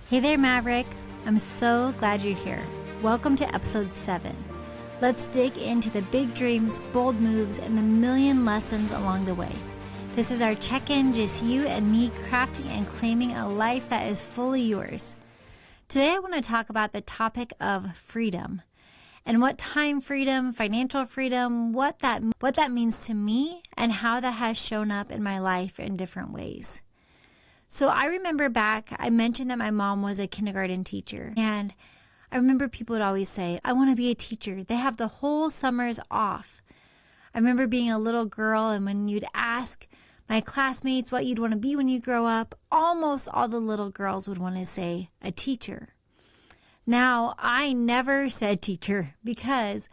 Hey there, Maverick. I'm so glad you're here. Welcome to episode 7. Let's dig into the big dreams, bold moves, and the million lessons along the way. This is our check-in, just you and me crafting and claiming a life that is fully yours. Today, I want to talk about the topic of freedom and what time freedom, financial freedom, what that means to me and how that has shown up in my life in different ways. So I remember back, I mentioned that my mom was a kindergarten teacher, and I remember people would always say, I want to be a teacher. They have the whole summers off. I remember being a little girl, and when you'd ask my classmates what you'd want to be when you grow up, almost all the little girls would want to say a teacher. Now, I never said teacher because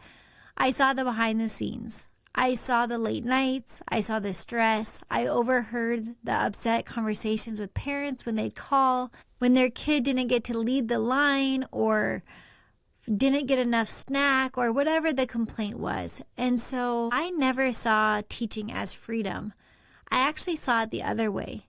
I saw the behind the scenes. I saw the late nights, I saw the stress, I overheard the upset conversations with parents when they'd call, when their kid didn't get to lead the line or didn't get enough snack or whatever the complaint was. And so I never saw teaching as freedom. I actually saw it the other way.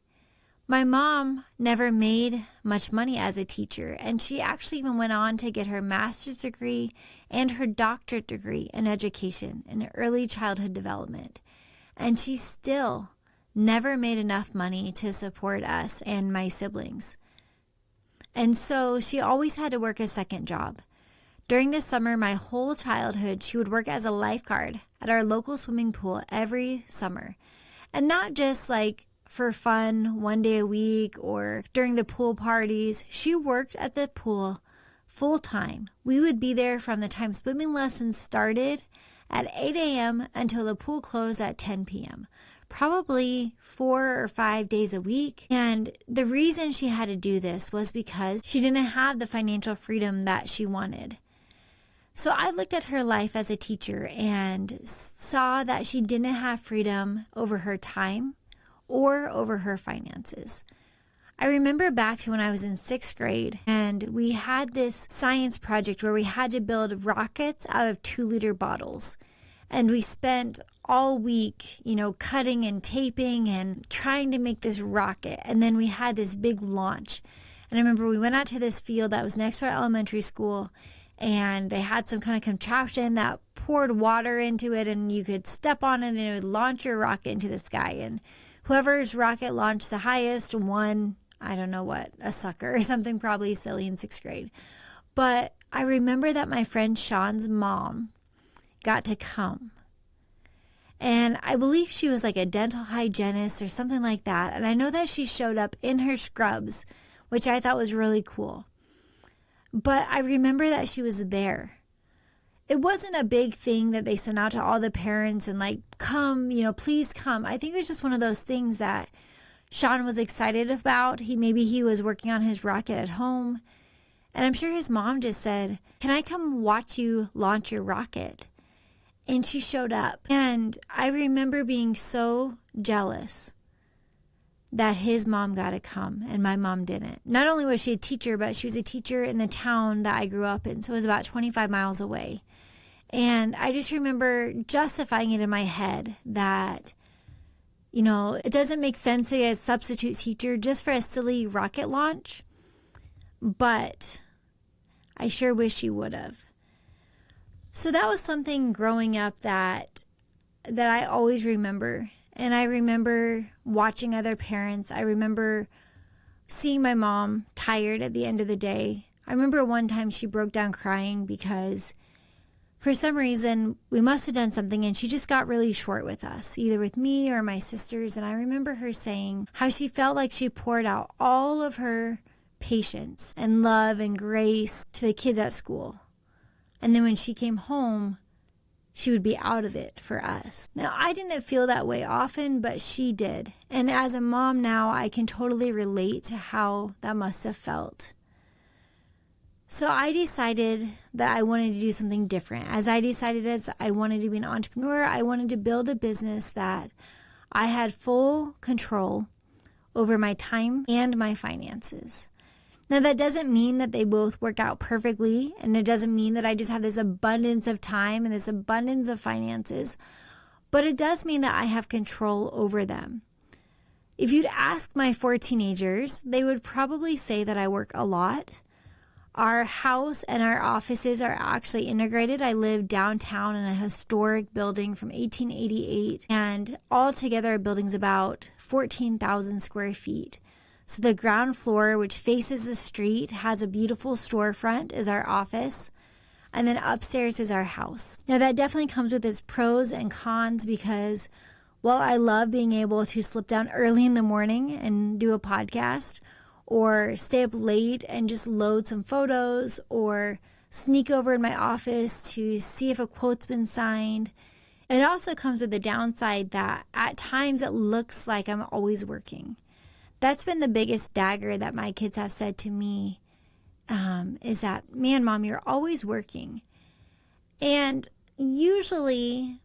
My mom never made much money as a teacher, and she actually even went on to get her master's degree and her doctorate degree in education in early childhood development. And she still never made enough money to support us and my siblings. And so she always had to work a second job. During the summer, my whole childhood, she would work as a lifeguard at our local swimming pool every summer. And not just like for fun, one day a week or during the pool parties. She worked at the pool full time. We would be there from the time swimming lessons started at 8 a.m. until the pool closed at 10 p.m. Probably 4 or 5 days a week. And the reason she had to do this was because she didn't have the financial freedom that she wanted. So I looked at her life as a teacher and saw that she didn't have freedom over her time or over her finances. I remember back to when I was in 6th grade and we had this science project where we had to build rockets out of 2-liter bottles. And we spent all week, cutting and taping and trying to make this rocket. And then we had this big launch. And I remember we went out to this field that was next to our elementary school, and they had some kind of contraption that poured water into it and you could step on it and it would launch your rocket into the sky. And whoever's rocket launched the highest won, I don't know what, a sucker or something probably silly in 6th grade. But I remember that my friend Sean's mom got to come. And I believe she was like a dental hygienist or something like that. And I know that she showed up in her scrubs, which I thought was really cool. But I remember that she was there. It wasn't a big thing that they sent out to all the parents and like, come, please come. I think it was just one of those things that Sean was excited about. Maybe he was working on his rocket at home. And I'm sure his mom just said, can I come watch you launch your rocket? And she showed up. And I remember being so jealous that his mom got to come and my mom didn't. Not only was she a teacher, but she was a teacher in the town that I grew up in. So it was about 25 miles away. And I just remember justifying it in my head that, it doesn't make sense to get a substitute teacher just for a silly rocket launch. But I sure wish she would have. So that was something growing up that I always remember. And I remember watching other parents. I remember seeing my mom tired at the end of the day. I remember one time she broke down crying because for some reason we must have done something and she just got really short with us, either with me or my sisters. And I remember her saying how she felt like she poured out all of her patience and love and grace to the kids at school. And then when she came home, she would be out of it for us. Now, I didn't feel that way often, but she did. And as a mom now, I can totally relate to how that must have felt. So I decided that I wanted to do something different. As I wanted to be an entrepreneur, I wanted to build a business that I had full control over my time and my finances. Now, that doesn't mean that they both work out perfectly, and it doesn't mean that I just have this abundance of time and this abundance of finances, but it does mean that I have control over them. If you'd ask my 4 teenagers, they would probably say that I work a lot. Our house and our offices are actually integrated. I live downtown in a historic building from 1888, and altogether our building's about 14,000 square feet. So the ground floor, which faces the street, has a beautiful storefront, is our office, and then upstairs is our house. Now that definitely comes with its pros and cons, because while I love being able to slip down early in the morning and do a podcast, or stay up late and just load some photos, or sneak over in my office to see if a quote's been signed, it also comes with the downside that at times it looks like I'm always working. That's been the biggest dagger that my kids have said to me, is that, man, Mom, you're always working. And usually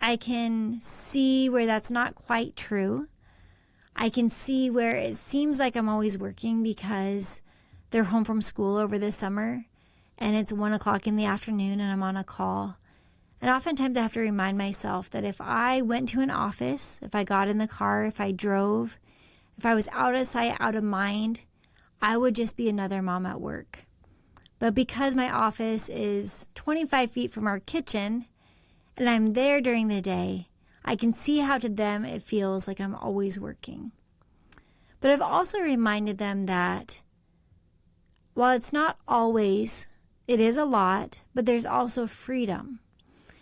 I can see where that's not quite true. I can see where it seems like I'm always working because they're home from school over the summer and it's 1:00 in the afternoon and I'm on a call. And oftentimes I have to remind myself that if I went to an office, if I got in the car, if I drove, if I was out of sight, out of mind, I would just be another mom at work. But because my office is 25 feet from our kitchen and I'm there during the day, I can see how to them it feels like I'm always working. But I've also reminded them that while it's not always, it is a lot, but there's also freedom.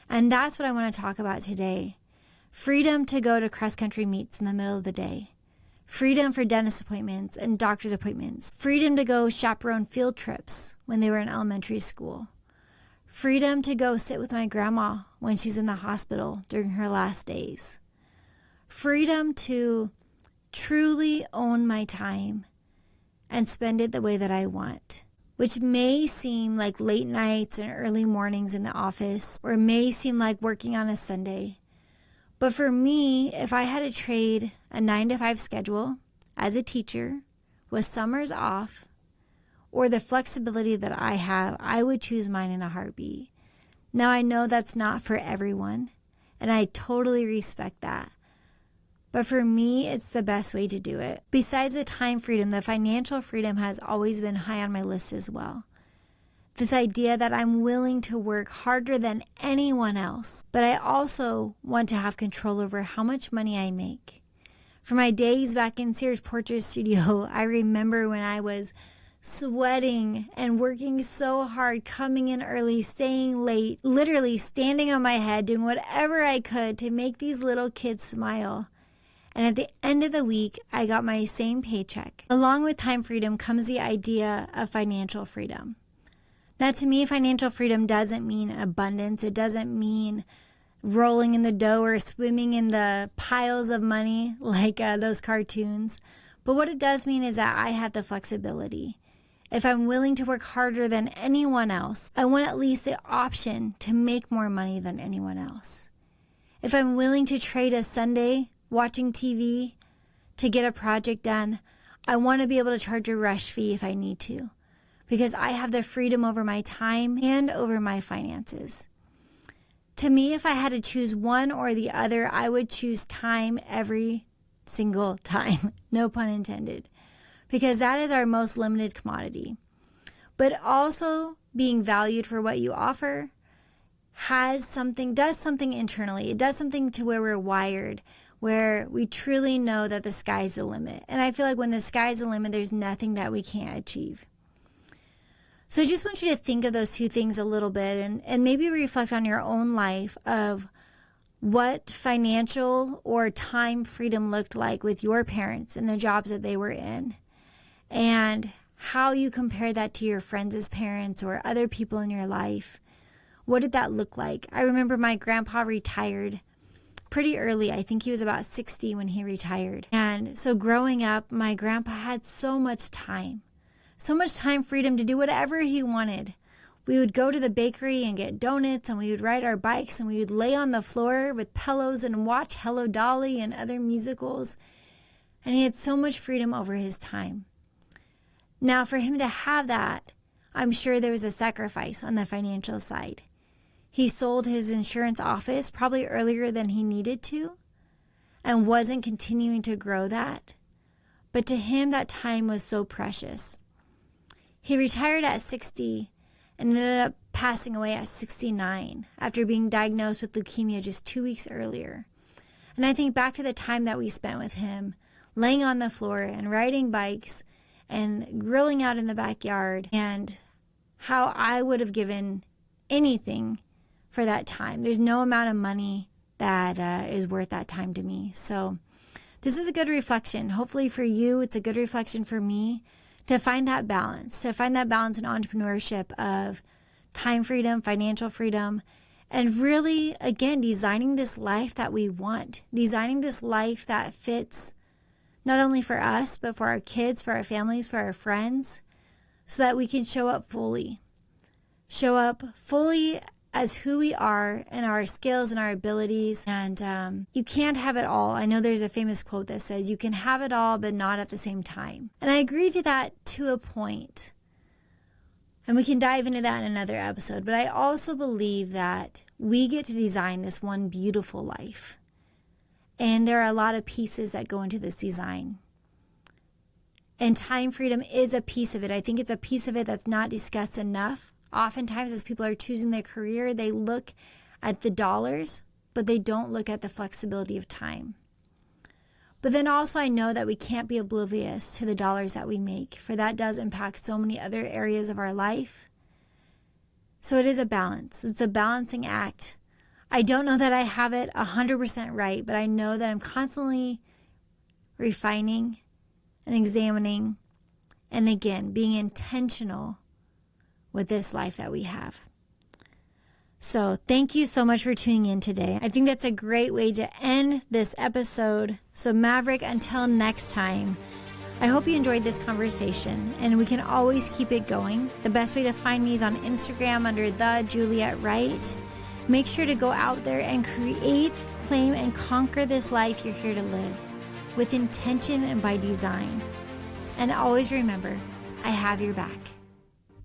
And that's what I want to talk about today. Freedom to go to cross-country meets in the middle of the day. Freedom for dentist appointments and doctor's appointments. Freedom to go chaperone field trips when they were in elementary school. Freedom to go sit with my grandma when she's in the hospital during her last days. Freedom to truly own my time and spend it the way that I want, which may seem like late nights and early mornings in the office, or may seem like working on a Sunday. But for me, if I had to trade a 9-to-5 schedule as a teacher with summers off, or the flexibility that I have, I would choose mine in a heartbeat. Now, I know that's not for everyone, and I totally respect that. But for me, it's the best way to do it. Besides the time freedom, the financial freedom has always been high on my list as well. This idea that I'm willing to work harder than anyone else, but I also want to have control over how much money I make. For my days back in Sears Portrait Studio, I remember when I was sweating and working so hard, coming in early, staying late, literally standing on my head, doing whatever I could to make these little kids smile. And at the end of the week, I got my same paycheck. Along with time freedom comes the idea of financial freedom. Now, to me, financial freedom doesn't mean abundance. It doesn't mean rolling in the dough or swimming in the piles of money like those cartoons. But what it does mean is that I have the flexibility. If I'm willing to work harder than anyone else, I want at least the option to make more money than anyone else. If I'm willing to trade a Sunday watching TV to get a project done, I want to be able to charge a rush fee if I need to, because I have the freedom over my time and over my finances. To me, if I had to choose one or the other, I would choose time every single time, no pun intended, because that is our most limited commodity. But also being valued for what you offer does something internally. It does something to where we're wired, where we truly know that the sky's the limit. And I feel like when the sky's the limit, there's nothing that we can't achieve. So I just want you to think of those two things a little bit and maybe reflect on your own life of what financial or time freedom looked like with your parents and the jobs that they were in, and how you compare that to your friends as parents or other people in your life. What did that look like? I remember my grandpa retired pretty early. I think he was about 60 when he retired. And so growing up, my grandpa had so much time freedom to do whatever he wanted. We would go to the bakery and get donuts, and we would ride our bikes, and we would lay on the floor with pillows and watch Hello Dolly and other musicals. And he had so much freedom over his time. Now, for him to have that, I'm sure there was a sacrifice on the financial side. He sold his insurance office probably earlier than he needed to. and wasn't continuing to grow that. But to him, that time was so precious. He retired at 60 and ended up passing away at 69 after being diagnosed with leukemia just 2 weeks earlier. And I think back to the time that we spent with him, laying on the floor and riding bikes and grilling out in the backyard, and how I would have given anything for that time. There's no amount of money that is worth that time to me. So this is a good reflection. Hopefully for you, it's a good reflection for me to find that balance, in entrepreneurship of time freedom, financial freedom, and really, again, designing this life that we want, designing this life that fits not only for us, but for our kids, for our families, for our friends, so that we can show up fully as who we are and our skills and our abilities. And you can't have it all. I know there's a famous quote that says, you can have it all, but not at the same time. And I agree to that to a point. And we can dive into that in another episode. But I also believe that we get to design this one beautiful life. And there are a lot of pieces that go into this design. And time freedom is a piece of it. I think it's a piece of it that's not discussed enough. Oftentimes, as people are choosing their career, they look at the dollars, but they don't look at the flexibility of time. But then also, I know that we can't be oblivious to the dollars that we make, for that does impact so many other areas of our life. So it is a balance. It's a balancing act. I don't know that I have it 100% right, but I know that I'm constantly refining and examining, and again, being intentional with this life that we have. So thank you so much for tuning in today. I think that's a great way to end this episode. So Maverick, until next time, I hope you enjoyed this conversation, and we can always keep it going. The best way to find me is on Instagram under the Juliet Wright. Make sure to go out there and create, claim, and conquer this life you're here to live with intention and by design. And always remember, I have your back.